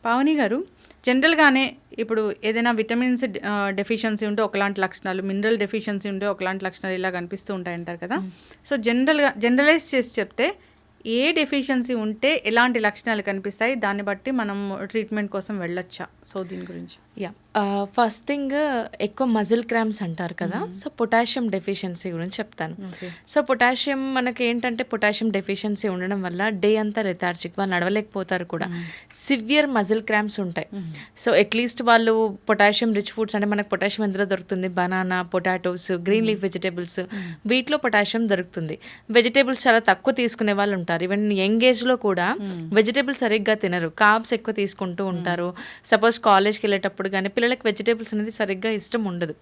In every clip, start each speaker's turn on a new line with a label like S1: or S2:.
S1: పావని గారు, జనరల్‌గానే ఇప్పుడు ఏదైనా విటమిన్స్ డెఫిషియన్సీ ఉంటే ఒకలాంటి లక్షణాలు, మినరల్ డెఫిషియన్సీ ఉంటే ఒకలాంటి లక్షణాలు ఇలా కనిపిస్తూ ఉంటాయంటారు కదా! సో, జనరలైజ్ చేసి చెప్తే ఏ డెఫిషియన్సీ ఉంటే ఎలాంటి లక్షణాలు కనిపిస్తాయి? దాన్ని బట్టి మనం ట్రీట్మెంట్ కోసం వెళ్ళొచ్చా? సో, దీని గురించి.
S2: ఫస్ట్ థింగ్ ఎక్కువ మజిల్ క్రాంప్స్ అంటారు కదా. సో పొటాషియం డెఫిషియన్సీ గురించి చెప్తాను. సో పొటాషియం మనకి ఏంటంటే పొటాషియం డెఫిషియన్సీ ఉండడం వల్ల డే అంతా లెథార్జిక్, వాళ్ళు నడవలేకపోతారు కూడా. సివియర్ మజిల్ క్రాంప్స్ ఉంటాయి. సో అట్లీస్ట్ వాళ్ళు పొటాషియం రిచ్ ఫుడ్స్ అంటే మనకు పొటాషియం ఎందులో దొరుకుతుంది, banana, potatoes, green leaf vegetables, వీటిలో పొటాషియం దొరుకుతుంది. వెజిటేబుల్స్ చాలా తక్కువ తీసుకునే వాళ్ళు ఉంటారు. ఈవెన్ యంగ్ ఏజ్లో కూడా వెజిటేబుల్స్ సరిగ్గా తినరు, కార్బ్స్ ఎక్కువ తీసుకుంటూ ఉంటారు. సపోజ్ కాలేజ్కి వెళ్ళేటప్పుడు కానీ పిల్లలకి వెజిటేబుల్స్ అనేది సరిగ్గా ఇష్టం ఉండదు.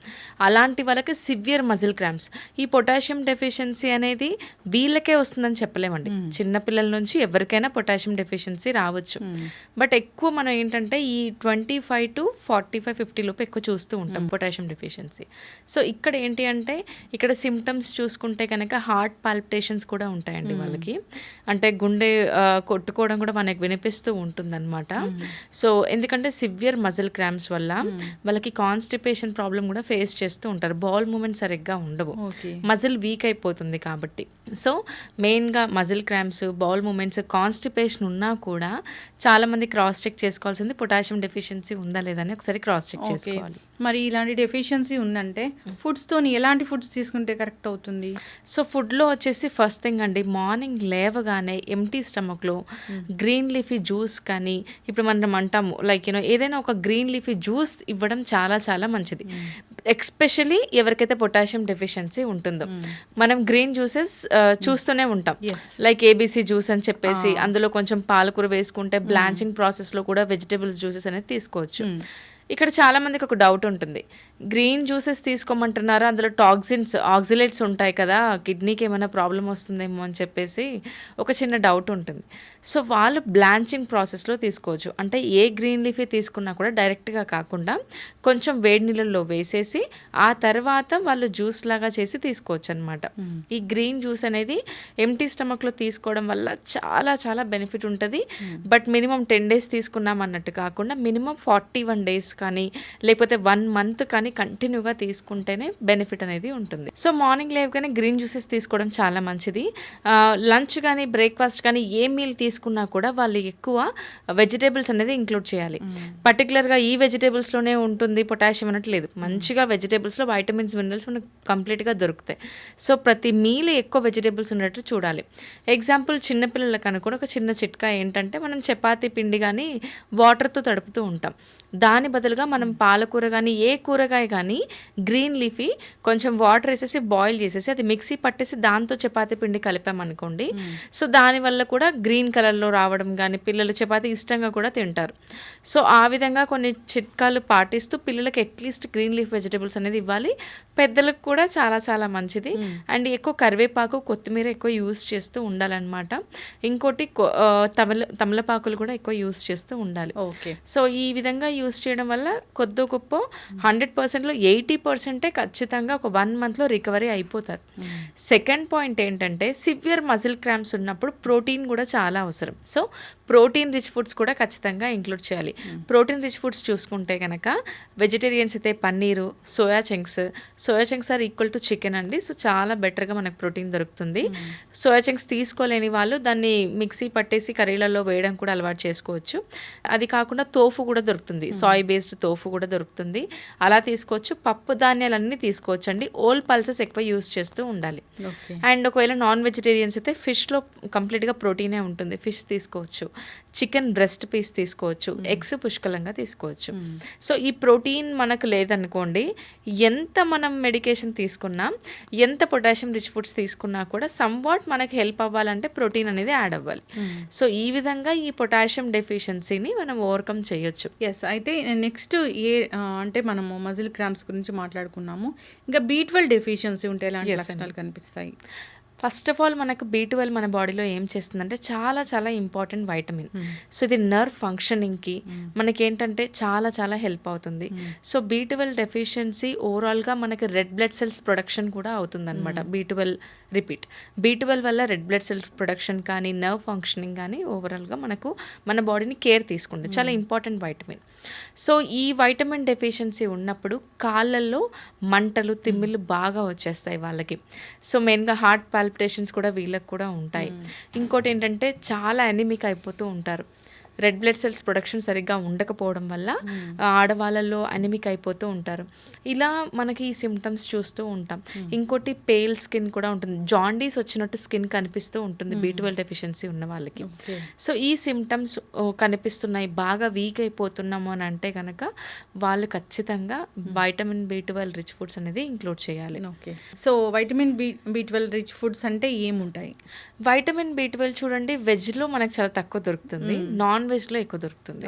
S2: అలాంటి వాళ్ళకి సివియర్ మజిల్ క్రాంప్స్. ఈ పొటాషియం డెఫిషియన్సీ అనేది వీళ్ళకే వస్తుందని చెప్పలేమండి. చిన్నపిల్లల నుంచి ఎవరికైనా పొటాషియం డెఫిషియన్సీ రావచ్చు. బట్ ఎక్కువ మనం ఏంటంటే ఈ 25 to 45, 50 లోపు ఎక్కువ చూస్తూ ఉంటాం పొటాషియం డెఫిషియన్సీ. సో ఇక్కడ ఏంటి అంటే ఇక్కడ సిమ్టమ్స్ చూసుకుంటే కనుక హార్ట్ పాల్పిటేషన్స్ కూడా ఉంటాయండి వాళ్ళకి. అంటే గుండె కొట్టుకోవడం కూడా మనకి వినిపిస్తూ ఉంటుందన్నమాట. సో ఎందుకంటే సివియర్ మజిల్ క్రాంప్స్ వల్ల వాళ్ళకి కాన్స్టిపేషన్ ప్రాబ్లం కూడా ఫేస్ చేస్తూ ఉంటారు. బౌల్ మూమెంట్ సరిగ్గా ఉండవు, మజిల్ వీక్ అయిపోతుంది కాబట్టి. సో మెయిన్గా muscle cramps, bowel movements, constipation ఉన్నా కూడా చాలామంది క్రాస్ చెక్ చేసుకోవాల్సింది పొటాషియం డెఫిషియన్సీ ఉందా లేదా అని ఒకసారి క్రాస్ చెక్ చేసుకోవాలి.
S1: మరి ఇలాంటి డెఫిషియన్సీ ఉందంటే ఫుడ్స్తోని ఎలాంటి ఫుడ్స్ తీసుకుంటే కరెక్ట్ అవుతుంది?
S2: సో ఫుడ్లో వచ్చేసి ఫస్ట్ థింగ్ అండి, మార్నింగ్ లేవగానే ఎంటీ స్టమక్లో గ్రీన్ లీఫీ జ్యూస్ కానీ, ఇప్పుడు మనం అంటాము లైక్ ఏదైనా ఒక గ్రీన్ లీఫీ జ్యూస్ ఇవ్వడం చాలా చాలా మంచిది. ఎస్పెషలీ ఎవరికైతే పొటాషియం డెఫిషియన్సీ ఉంటుందో. మనం గ్రీన్ జ్యూసెస్ చూస్తూనే ఉంటాం, లైక్ ఏబీసీ జ్యూస్ అని చెప్పేసి అందులో కొంచెం పాలకూర వేసుకుంటే బ్లాంచింగ్ ప్రాసెస్లో కూడా వెజిటేబుల్స్ జ్యూసెస్ అనేది తీసుకోవచ్చు. ఇక్కడ చాలా మందికి ఒక డౌట్ ఉంటుంది, గ్రీన్ జ్యూసెస్ తీసుకోమంటున్నారా, అందులో టాక్సిన్స్, ఆక్సిలేట్స్ ఉంటాయి కదా, కిడ్నీకి ఏమైనా ప్రాబ్లం వస్తుందేమో అని చెప్పేసి ఒక చిన్న డౌట్ ఉంటుంది. సో వాళ్ళు బ్లాంచింగ్ ప్రాసెస్లో తీసుకోవచ్చు. అంటే ఏ గ్రీన్ లీఫీ తీసుకున్నా కూడా డైరెక్ట్గా కాకుండా కొంచెం వేడి నీళ్ళల్లో వేసేసి ఆ తర్వాత వాళ్ళు జ్యూస్ లాగా చేసి తీసుకోవచ్చు అనమాట. ఈ గ్రీన్ జ్యూస్ అనేది ఎంటీ స్టమక్లో తీసుకోవడం వల్ల చాలా చాలా బెనిఫిట్ ఉంటుంది. బట్ మినిమం 10 days తీసుకున్నాం అన్నట్టు కాకుండా మినిమం 41 days కానీ లేకపోతే 1 month కానీ కంటిన్యూగా తీసుకుంటేనే బెనిఫిట్ అనేది ఉంటుంది. సో మార్నింగ్ లేవగానే గ్రీన్ జ్యూసెస్ తీసుకోవడం చాలా మంచిది. లంచ్ కానీ బ్రేక్ఫాస్ట్ కానీ ఏ మీల్ తీసుకున్నా కూడా వాళ్ళు ఎక్కువ వెజిటేబుల్స్ అనేది ఇంక్లూడ్ చేయాలి. పర్టికులర్గా ఈ వెజిటేబుల్స్లోనే ఉంటుంది పొటాషియం అనట్లేదు, మంచిగా వెజిటేబుల్స్లో వైటమిన్స్, మినరల్స్ మనకు కంప్లీట్గా దొరుకుతాయి. సో ప్రతి మీల్ ఎక్కువ వెజిటేబుల్స్ ఉన్నట్టు చూడాలి. ఎగ్జాంపుల్ చిన్నపిల్లలకు అనుకుని ఒక చిన్న చిట్కా ఏంటంటే, మనం చపాతీ పిండి కానీ వాటర్తో తడుపుతూ ఉంటాం, దాని బదులుగా మనం పాలకూర కానీ ఏ కూరగాయ కానీ గ్రీన్ లీఫీ కొంచెం వాటర్ వేసేసి బాయిల్ చేసేసి అది మిక్సీ పట్టేసి దాంతో చపాతీ పిండి కలిపామనుకోండి. సో దానివల్ల కూడా గ్రీన్ కలర్లో రావడం కానీ, పిల్లలు చపాతీ ఇష్టంగా కూడా తింటారు. సో ఆ విధంగా కొన్ని చిట్కాలు పాటిస్తూ పిల్లలకి అట్లీస్ట్ గ్రీన్ లీఫ్ వెజిటేబుల్స్ అనేది ఇవ్వాలి. పెద్దలకు కూడా చాలా చాలా మంచిది. అండ్ ఎక్కువ కరివేపాకు, కొత్తిమీర ఎక్కువ యూస్ చేస్తూ ఉండాలన్నమాట. ఇంకోటి తమలపాకులు కూడా ఎక్కువ యూస్ చేస్తూ ఉండాలి. సో ఈ విధంగా యూస్ చేయడం వల్ల కొద్ది గొప్ప 100%లో 80% ఖచ్చితంగా ఒక 1 monthలో రికవరీ అయిపోతారు. సెకండ్ పాయింట్ ఏంటంటే, సివియర్ మజిల్ క్రాంప్స్ ఉన్నప్పుడు ప్రోటీన్ కూడా చాలా అవసరం. సో ప్రోటీన్ రిచ్ ఫుడ్స్ కూడా ఖచ్చితంగా ఇంక్లూడ్ చేయాలి. ప్రోటీన్ రిచ్ ఫుడ్స్ చూసుకుంటే కనుక వెజిటేరియన్స్ అయితే paneer, soya chunks are equal to chicken అండి. సో చాలా బెటర్గా మనకు ప్రోటీన్ దొరుకుతుంది. సోయా చంక్స్ తీసుకోలేని వాళ్ళు దాన్ని మిక్సీ పట్టేసి కర్రీలలో వేయడం కూడా అలవాటు చేసుకోవచ్చు. అది కాకుండా తోఫు కూడా దొరుకుతుంది, సాయ్ బేస్డ్ తోఫు కూడా దొరుకుతుంది, అలా తీసుకోవచ్చు. పప్పు ధాన్యాలన్నీ తీసుకోవచ్చు అండి. ఓల్ పల్సెస్ ఎక్కువ యూస్ చేస్తూ ఉండాలి. అండ్ ఒకవేళ నాన్ వెజిటేరియన్స్ అయితే ఫిష్లో కంప్లీట్గా ప్రోటీనే ఉంటుంది, ఫిష్ తీసుకోవచ్చు. చికెన్ బ్రెస్ట్ పీస్ తీసుకోవచ్చు, ఎగ్స్ పుష్కలంగా తీసుకోవచ్చు. సో ఈ ప్రోటీన్ మనకు లేదనుకోండి, ఎంత మనం మెడికేషన్ తీసుకున్నా, ఎంత పొటాషియం రిచ్ ఫుడ్స్ తీసుకున్నా కూడా సమ్వాట్ మనకి హెల్ప్ అవ్వాలంటే ప్రోటీన్ అనేది యాడ్ అవ్వాలి. సో ఈ విధంగా ఈ పొటాషియం డెఫిషియన్సీని మనం ఓవర్కమ్ చేయొచ్చు.
S1: ఎస్, అయితే నెక్స్ట్ అంటే మనము మజిల్ క్రాంప్స్ గురించి మాట్లాడుకున్నాము. ఇంకా B12 డెఫిషియన్సీ ఉంటే ఎలాంటి లక్షణాలు కనిపిస్తాయి?
S2: ఫస్ట్ ఆఫ్ ఆల్ మనకు B12 మన బాడీలో ఏం చేస్తుందంటే చాలా చాలా ఇంపార్టెంట్ వైటమిన్. సో ఇది నర్వ్ ఫంక్షనింగ్కి మనకేంటంటే చాలా చాలా హెల్ప్ అవుతుంది. సో B12 డెఫిషియన్సీ ఓవరాల్గా మనకి రెడ్ బ్లడ్ సెల్స్ ప్రొడక్షన్ కూడా అవుతుందన్నమాట. B12 వల్ల రెడ్ బ్లడ్ సెల్స్ ప్రొడక్షన్ కానీ నర్వ్ ఫంక్షనింగ్ కానీ ఓవరాల్గా మనకు మన బాడీని కేర్ తీసుకుంటుంది. చాలా ఇంపార్టెంట్ వైటమిన్. సో ఈ వైటమిన్ డెఫిషియన్సీ ఉన్నప్పుడు కాళ్ళల్లో మంటలు తిమ్మిళ్ళు బాగా వచ్చేస్తాయి వాళ్ళకి. సో మెయిన్గా హార్ట్ పాల్పిటేషన్స్ కూడా వీళ్ళకి కూడా ఉంటాయి. ఇంకోటి ఏంటంటే చాలా ఎనిమిక్ అయిపోతూ ఉంటారు. రెడ్ బ్లడ్ సెల్స్ ప్రొడక్షన్ సరిగ్గా ఉండకపోవడం వల్ల ఆడవాళ్ళల్లో అనిమిక్ అయిపోతూ ఉంటారు. ఇలా మనకి ఈ సిమ్టమ్స్ చూస్తూ ఉంటాం. ఇంకోటి పేల్ స్కిన్ కూడా ఉంటుంది. జాండీస్ వచ్చినట్టు స్కిన్ కనిపిస్తూ ఉంటుంది B12 డెఫిషియన్సీ ఉన్న వాళ్ళకి. సో ఈ సిమ్టమ్స్ కనిపిస్తున్నాయి, బాగా వీక్ అయిపోతున్నాము అని అంటే కనుక వాళ్ళు ఖచ్చితంగా వైటమిన్ B12 రిచ్ ఫుడ్స్ అనేది ఇంక్లూడ్ చేయాలి.
S1: Okay. So vitamin B12 rich foods అంటే ఏముంటాయి?
S2: వైటమిన్ B12 చూడండి, వెజ్లో మనకు చాలా తక్కువ దొరుకుతుంది, నాన్ వెజ్లో ఎక్కువ దొరుకుతుంది.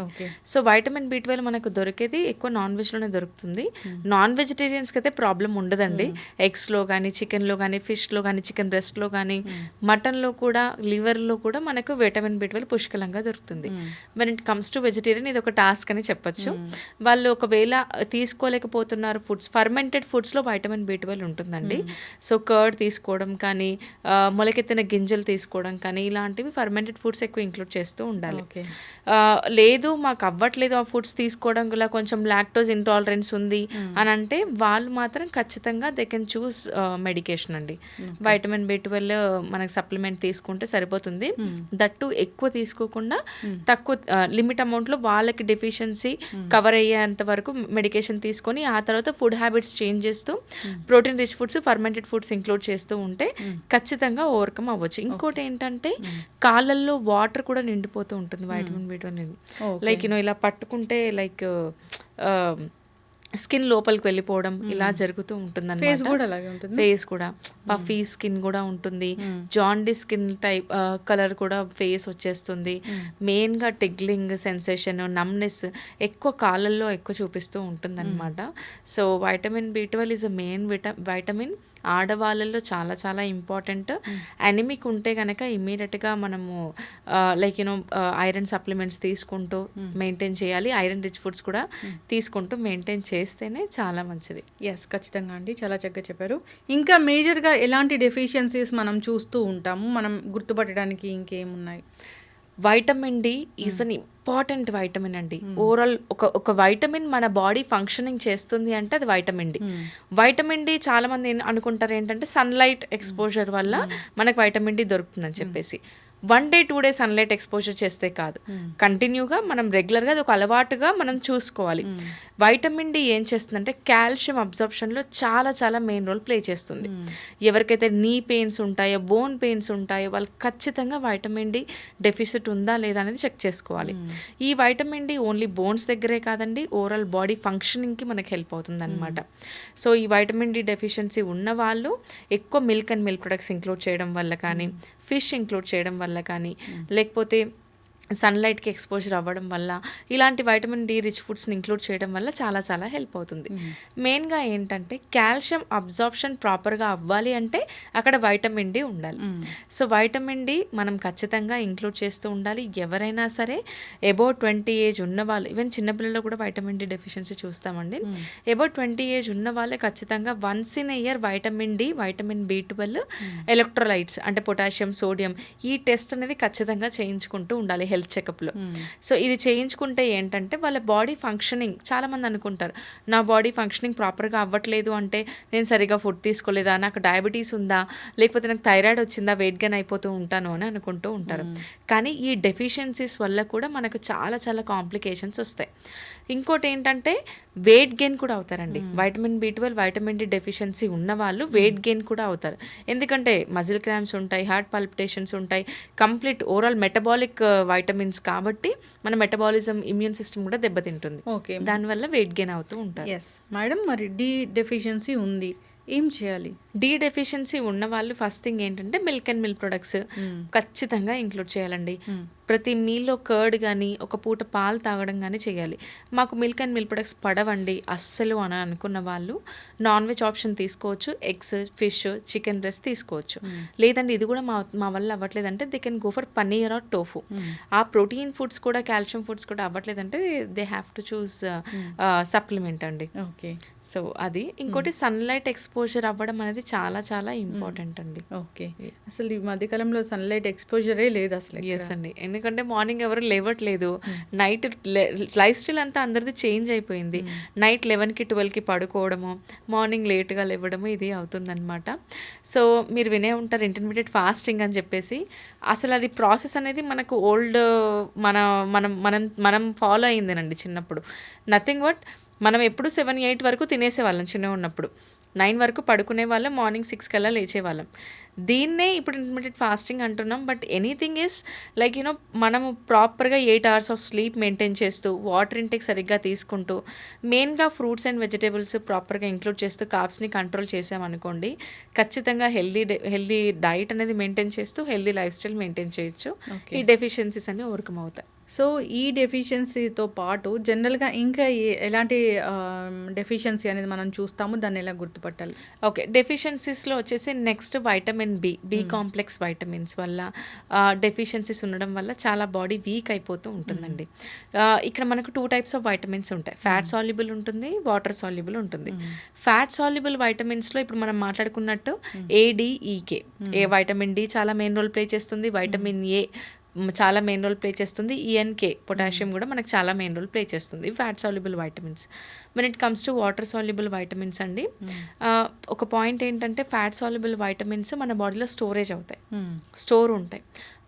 S2: సో వైటమిన్ B12 మనకు దొరికేది ఎక్కువ నాన్ వెజ్లోనే దొరుకుతుంది. నాన్ వెజిటేరియన్స్కి అయితే ప్రాబ్లం ఉండదండి. ఎగ్స్లో కానీ, చికెన్లో కానీ, ఫిష్లో కానీ, చికెన్ బ్రెస్ట్లో కానీ, మటన్లో కూడా, లివర్లో కూడా మనకు వైటమిన్ B12 పుష్కలంగా దొరుకుతుంది. When it comes to vegetarian ఇది ఒక టాస్క్ అని చెప్పొచ్చు. వాళ్ళు ఒకవేళ తీసుకోలేకపోతున్నారు ఫుడ్స్, ఫర్మెంటెడ్ ఫుడ్స్లో వైటమిన్ B12 ఉంటుందండి. సో కర్డ్ తీసుకోవడం కానీ, మొలకెత్తిన గింజలు తీసుకోవడం కానీ, ఇలాంటివి ఫర్మెంటెడ్ ఫుడ్స్ ఎక్కువ ఇంక్లూడ్ చేస్తూ ఉండాలి. లేదు మాకు అవ్వట్లేదు ఆ ఫుడ్స్ తీసుకోవడం వల్ల, కొంచెం లాక్టోజ్ ఇంటాలరెన్స్ ఉంది అని అంటే వాళ్ళు మాత్రం ఖచ్చితంగా దే కెన్ చూస్ మెడికేషన్ అండి. వైటమిన్ B12 మనకు సప్లిమెంట్ తీసుకుంటే సరిపోతుంది. దట్టు ఎక్కువ తీసుకోకుండా తక్కువ లిమిట్ అమౌంట్లో వాళ్ళకి డెఫిషియన్సీ కవర్ అయ్యేంత వరకు మెడికేషన్ తీసుకొని ఆ తర్వాత ఫుడ్ హ్యాబిట్స్ చేంజ్ చేస్తూ protein rich foods, fermented foods include చేస్తూ ఉంటే ఖచ్చితంగా ఓవర్కమ్ అవ్వచ్చు. ఇంకోటి ఏంటంటే కాళ్ళల్లో వాటర్ కూడా నిండిపోతూ ఉంటుంది వైటమిన్ B12. లైక్ ఇలా పట్టుకుంటే లైక్ స్కిన్ లోపలికి వెళ్ళిపోవడం ఇలా జరుగుతూ ఉంటుంది. ఫేస్ కూడా పఫీ స్కిన్ కూడా ఉంటుంది. జాండీ స్కిన్ టైప్ కలర్ కూడా ఫేస్ వచ్చేస్తుంది. మెయిన్గా టిగ్లింగ్ సెన్సేషన్, నమ్నెస్ ఎక్కువ కాళ్ళల్లో ఎక్కువ చూపిస్తూ ఉంటుంది అనమాట. So vitamin B12 is a main vitamin. ఆడవాళ్ళల్లో చాలా చాలా ఇంపార్టెంట్. ఎనిమిక్ ఉంటే కనుక ఇమ్మీడియట్గా మనము లైక్ ఐరన్ సప్లిమెంట్స్ తీసుకుంటూ మెయింటైన్ చేయాలి. ఐరన్ రిచ్ ఫుడ్స్ కూడా తీసుకుంటూ మెయింటైన్ చేస్తేనే చాలా మంచిది.
S1: ఎస్, ఖచ్చితంగా అండి, చాలా చక్కగా చెప్పారు. ఇంకా మేజర్గా ఎలాంటి డెఫిషియన్సీస్ మనం చూస్తూ ఉంటాము, మనం గుర్తుపట్టడానికి ఇంకేమున్నాయి?
S2: Vitamin D is an important vitamin అండి. ఓవరాల్ ఒక వైటమిన్ మన బాడీ ఫంక్షనింగ్ చేస్తుంది అంటే అది వైటమిన్ D. వైటమిన్ D చాలా మంది అనుకుంటారు ఏంటంటే సన్లైట్ ఎక్స్పోజర్ వల్ల మనకు వైటమిన్ D దొరుకుతుందని చెప్పేసి. 1 day 2 days సన్లైట్ ఎక్స్పోజర్ చేస్తే కాదు, కంటిన్యూగా మనం రెగ్యులర్గా అది ఒక అలవాటుగా మనం చూసుకోవాలి. వైటమిన్ D ఏం చేస్తుందంటే కాల్షియం అబ్జర్ప్షన్లో చాలా చాలా మెయిన్ రోల్ ప్లే చేస్తుంది. ఎవరికైతే నీ పెయిన్స్ ఉంటాయో, బోన్ పెయిన్స్ ఉంటాయో వాళ్ళు ఖచ్చితంగా వైటమిన్ D డెఫిసిట్ ఉందా లేదా అనేది చెక్ చేసుకోవాలి. ఈ వైటమిన్ D ఓన్లీ బోన్స్ దగ్గరే కాదండి, ఓవరాల్ బాడీ ఫంక్షనింగ్కి మనకి హెల్ప్ అవుతుంది అనమాట. సో ఈ వైటమిన్ D డెఫిషియన్సీ ఉన్న వాళ్ళు ఎక్కువ milk and milk products include చేయడం వల్ల కానీ, ఫిష్ ఇంక్లూడ్ చేయడం వల్ల కానీ, లేకపోతే సన్లైట్కి ఎక్స్పోజర్ అవ్వడం వల్ల, ఇలాంటి వైటమిన్ D రిచ్ ఫుడ్స్ని ఇంక్లూడ్ చేయడం వల్ల చాలా చాలా హెల్ప్ అవుతుంది. మెయిన్గా ఏంటంటే కాల్షియం అబ్జార్ప్షన్ ప్రాపర్గా అవ్వాలి అంటే అక్కడ వైటమిన్ D ఉండాలి. సో వైటమిన్ D మనం ఖచ్చితంగా ఇంక్లూడ్ చేస్తూ ఉండాలి. ఎవరైనా సరే అబౌవ్ 20 ఏజ్ ఉన్న వాళ్ళు, ఈవెన్ చిన్నపిల్లల్లో కూడా వైటమిన్ D డెఫిషియన్సీ చూస్తామండి. అబౌవ్ 20 ఏజ్ ఉన్న వాళ్ళే ఖచ్చితంగా once in year vitamin D, vitamin B12, electrolytes అంటే పొటాషియం, సోడియం, ఈ టెస్ట్ అనేది ఖచ్చితంగా చేయించుకుంటూ ఉండాలి హెల్త్ చెకప్లో. సో ఇది చేయించుకుంటే ఏంటంటే వాళ్ళ బాడీ ఫంక్షనింగ్, చాలామంది అనుకుంటారు నా బాడీ ఫంక్షనింగ్ ప్రాపర్గా అవ్వట్లేదు అంటే నేను సరిగా ఫుడ్ తీసుకోలేదా, నాకు డయాబెటీస్ ఉందా, లేకపోతే నాకు థైరాయిడ్ వచ్చిందా, వెయిట్ గెయిన్ అయిపోతూ ఉంటాను అని అనుకుంటూ ఉంటారు. కానీ ఈ డెఫిషియన్సీస్ వల్ల కూడా మనకు చాలా చాలా కాంప్లికేషన్స్ వస్తాయి. ఇంకోటి ఏంటంటే వెయిట్ గెయిన్ కూడా అవుతారండి. Vitamin B12, vitamin D deficiency ఉన్న వాళ్ళు వెయిట్ గెయిన్ కూడా అవుతారు. ఎందుకంటే మజిల్ క్రాంప్స్ ఉంటాయి, హార్ట్ పాల్పిటేషన్స్ ఉంటాయి, కంప్లీట్ ఓవరాల్ మెటబాలిక్ వైటమిన్స్ కాబట్టి మన మెటబాలిజం, ఇమ్యూన్ సిస్టమ్ కూడా దెబ్బతింటుంది.
S1: ఓకే,
S2: దానివల్ల వెయిట్ గెయిన్ అవుతూ ఉంటారు.
S1: ఎస్ మేడం, మరి D డెఫిషియన్సీ ఉంది, ఏం చేయాలి?
S2: D డెఫిషియన్సీ ఉన్న వాళ్ళు ఫస్ట్ థింగ్ ఏంటంటే మిల్క్ అండ్ మిల్క్ ప్రొడక్ట్స్ ఖచ్చితంగా ఇంక్లూడ్ చేయాలండి. ప్రతి మీల్‌లో కర్డ్ గానీ, ఒక పూట పాలు తాగడం గానీ చేయాలి. మాకు మిల్క్ అండ్ మిల్క్ ప్రొడక్ట్స్ పడవండి అస్సలు అని అనుకున్న వాళ్ళు నాన్ వెజ్ ఆప్షన్ తీసుకోవచ్చు. ఎగ్స్, ఫిష్, చికెన్ బ్రెస్ట్ తీసుకోవచ్చు. లేదండి ఇది కూడా మా వల్ల అవ్వట్లేదంటే they can go for paneer or tofu. ఆ ప్రోటీన్ ఫుడ్స్ కూడా, కాల్షియం ఫుడ్స్ కూడా అవ్వట్లేదంటే they have to choose supplement అండి.
S1: ఓకే.
S2: సో అది. ఇంకోటి సన్‌లైట్ ఎక్స్‌పోజర్ అవ్వడం అనేది చాలా చాలా ఇంపార్టెంట్ అండి.
S1: ఓకే. అసలు ఈ మధ్య కాలంలో సన్‌లైట్ ఎక్స్‌పోజరే లేదు అసలు ఎక్కడ.
S2: యెస్ అండి. ఎందుకంటే మార్నింగ్ ఎవరు లేవట్లేదు. నైట్ లైఫ్ స్టైల్ అంతా అందరిది చేంజ్ అయిపోయింది. నైట్ 11కి 12కి పడుకోవడము, మార్నింగ్ లేట్‌గా లేవడము ఇది అవుతుందనమాట. సో మీరు వినే ఉంటారు ఇంటర్మీడియేట్ ఫాస్టింగ్ అని చెప్పేసి. అసలు అది ప్రాసెస్ అనేది మనకు ఓల్డ్ మన మనం మనం మనం ఫాలో అయిందేనండి చిన్నప్పుడు. నథింగ్ బట్ మనం ఎప్పుడు 7, 8 వరకు తినేసేవాళ్ళం చిన్నగున్నప్పుడు. 9 వరకు పడుకునేవాళ్ళం. మార్నింగ్ 6 కల్లా లేచేవాళ్ళం. దీన్నే ఇప్పుడు ఇంటర్మీడియేట్ ఫాస్టింగ్ అంటున్నాం. బట్ ఎనీథింగ్ ఈజ్ లైక్ మనము ప్రాపర్‌గా 8 అవర్స్ ఆఫ్ స్లీప్ మెయింటైన్ చేస్తూ, వాటర్ ఇంటేక్ సరిగ్గా తీసుకుంటూ, మెయిన్‌గా ఫ్రూట్స్ అండ్ వెజిటబుల్స్ ప్రాపర్‌గా ఇంక్లూడ్ చేస్తూ కార్బ్స్‌ని కంట్రోల్ చేసామనుకోండి, ఖచ్చితంగా హెల్తీ డైట్ అనేది మెయింటైన్ చేస్తూ హెల్తీ లైఫ్ స్టైల్ మెయింటైన్ చేయొచ్చు.
S1: ఓకే.
S2: ఈ డెఫిషియన్సీస్ అన్నీ ఓవర్‌కమ్ అవుతాయి.
S1: సో ఈ డెఫిషియన్సీతో పాటు జనరల్‌గా ఇంకా ఎలాంటి డెఫిషియన్సీ అనేది మనం చూస్తాము? దాన్ని ఎలా గుర్తుపట్టాలి?
S2: ఓకే. డెఫిషియన్సీస్‌లో వచ్చేసి next vitamin B complex vitamins వల్ల డెఫిషియన్సీస్ ఉండడం వల్ల చాలా బాడీ వీక్ అయిపోతూ ఉంటుందండి. ఇక్కడ మనకు 2 టైప్స్ ఆఫ్ వైటమిన్స్ ఉంటాయి. ఫ్యాట్ సాల్యుబుల్ ఉంటుంది, వాటర్ సాల్యుబుల్ ఉంటుంది. ఫ్యాట్ సాల్యుబుల్ వైటమిన్స్‌లో ఇప్పుడు మనం మాట్లాడుకున్నట్టు ఏడీఈకే, వైటమిన్ డి చాలా మెయిన్ రోల్ ప్లే చేస్తుంది. వైటమిన్ ఏ చాలా మెయిన్ రోల్ ప్లే చేస్తుంది. ఈఎన్కే పొటాషియం కూడా మనకు చాలా మెయిన్ రోల్ ప్లే చేస్తుంది. Fat soluble vitamins. When it comes to water soluble vitamins అండి, ఒక పాయింట్ ఏంటంటే ఫ్యాట్ సాల్యుబుల్ వైటమిన్స్ మన బాడీలో స్టోరేజ్ అవుతాయి, స్టోర్ ఉంటాయి.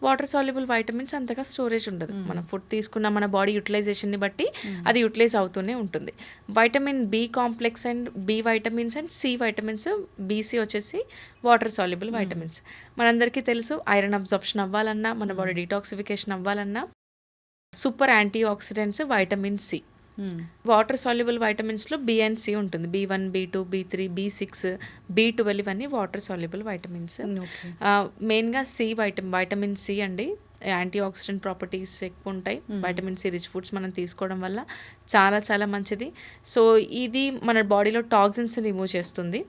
S2: వాటర్ సాల్యుబుల్ వైటమిన్స్ అంతగా స్టోరేజ్ ఉండదు. మనం ఫుడ్ తీసుకున్న మన బాడీ యూటిలైజేషన్ని బట్టి అది యూటిలైజ్ అవుతూనే ఉంటుంది. Vitamin B complex and B vitamins and C vitamins, B C వచ్చేసి వాటర్ సాల్యుబుల్ వైటమిన్స్. మనందరికీ తెలుసు ఐరన్ అబ్జార్ప్షన్ అవ్వాలన్నా, మన బాడీ డీటాక్సిఫికేషన్ అవ్వాలన్నా super antioxidants vitamin C. Water soluble వైటమిన్స్లో బి అండ్ సి ఉంటుంది. B1, B2, B3, B6, B12 ఇవన్నీ water soluble vitamins. మెయిన్గా వైటమిన్ సి అండి, యాంటీ ఆక్సిడెంట్ ప్రాపర్టీస్ ఎక్కువ ఉంటాయి. వైటమిన్ సి రిచ్ ఫుడ్స్ మనం తీసుకోవడం వల్ల చాలా చాలా మంచిది. సో ఇది మన బాడీలో టాక్సిన్స్ రిమూవ్ చేస్తుంది.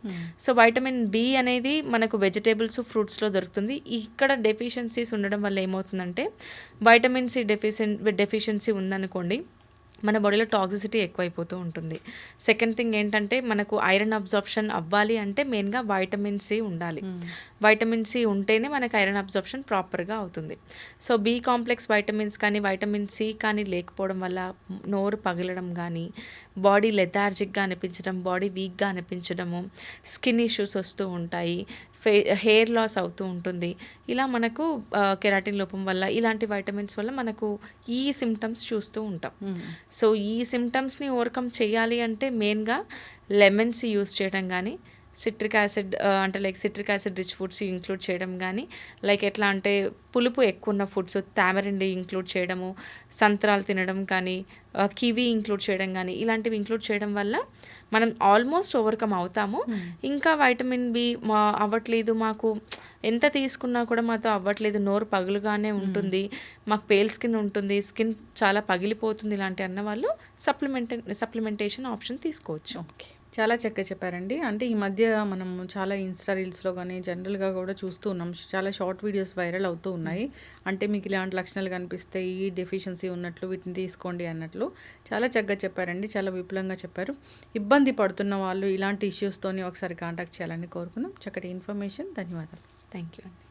S2: సో వైటమిన్ బి అనేది మనకు వెజిటేబుల్స్, ఫ్రూట్స్లో దొరుకుతుంది. ఇక్కడ డెఫిషియన్సీస్ ఉండడం వల్ల ఏమవుతుందంటే, వైటమిన్ సి డెఫిషియన్సీ ఉందనుకోండి, మన బాడీలో టాక్సిసిటీ ఎక్కువైపోతూ ఉంటుంది. సెకండ్ థింగ్ ఏంటంటే, మనకు ఐరన్ అబ్జార్ప్షన్ అవ్వాలి అంటే మెయిన్గా వైటమిన్ సి ఉండాలి. వైటమిన్ సి ఉంటేనే మనకు ఐరన్ అబ్జార్ప్షన్ ప్రాపర్గా అవుతుంది. సో బి కాంప్లెక్స్ వైటమిన్స్ కానీ, వైటమిన్ సి కానీ లేకపోవడం వల్ల నోరు పగిలడం కానీ, బాడీ లెథార్జిక్గా అనిపించడం, బాడీ వీక్గా అనిపించడము, స్కిన్ ఇష్యూస్ వస్తూ ఉంటాయి, హెయిర్ లాస్ అవుతూ ఉంటుంది. ఇలా మనకు కెరాటిన్ లోపం వల్ల, ఇలాంటి వైటమిన్స్ వల్ల మనకు ఈ సిమ్టమ్స్ చూస్తూ ఉంటాం. సో ఈ సిమ్టమ్స్ని ఓవర్కమ్ చేయాలి అంటే మెయిన్గా లెమన్స్ యూస్ చేయడం కానీ, citric acid rich foods include చేయడం కానీ, లైక్ ఎట్లా అంటే పులుపు ఎక్కువ ఉన్న ఫుడ్స్, టామరిండ్ ఇంక్లూడ్ చేయడము, సంత్రాలు తినడం కానీ, కివి ఇంక్లూడ్ చేయడం కానీ, ఇలాంటివి ఇంక్లూడ్ చేయడం వల్ల మనం ఆల్మోస్ట్ ఓవర్కమ్ అవుతాము. ఇంకా వైటమిన్ బి అవ్వట్లేదు, మాకు ఎంత తీసుకున్నా కూడా మాతో అవ్వట్లేదు, నోరు పగులుగానే ఉంటుంది, మాకు పేల్ స్కిన్ ఉంటుంది, స్కిన్ చాలా పగిలిపోతుంది, ఇలాంటి అన్న వాళ్ళు సప్లిమెంటేషన్ ఆప్షన్ తీసుకోవచ్చు.
S1: ఓకే. చాలా చక్కగా చెప్పారండి. అంటే ఈ మధ్య మనం చాలా ఇన్స్టా రీల్స్‌లో గానీ, జనరల్‌గా కూడా చూస్తూ ఉన్నాం. చాలా షార్ట్ వీడియోస్ వైరల్ అవుతూ ఉన్నాయి. అంటే మీకు ఇలాంటి లక్షణాలు కనిపిస్తే ఈ డెఫిషియన్సీ ఉన్నట్లు వీటిని తీసుకోండి అన్నట్లు. చాలా చక్కగా చెప్పారండి. చాలా విపులంగా చెప్పారు. ఇబ్బంది పడుతున్న వాళ్ళు ఇలాంటి ఇష్యూస్తోని ఒకసారి కాంటాక్ట్ చేయాలని కోరుకున్నాం. చక్కటి ఇన్ఫర్మేషన్. ధన్యవాదాలు.
S2: థ్యాంక్ యూ అండి.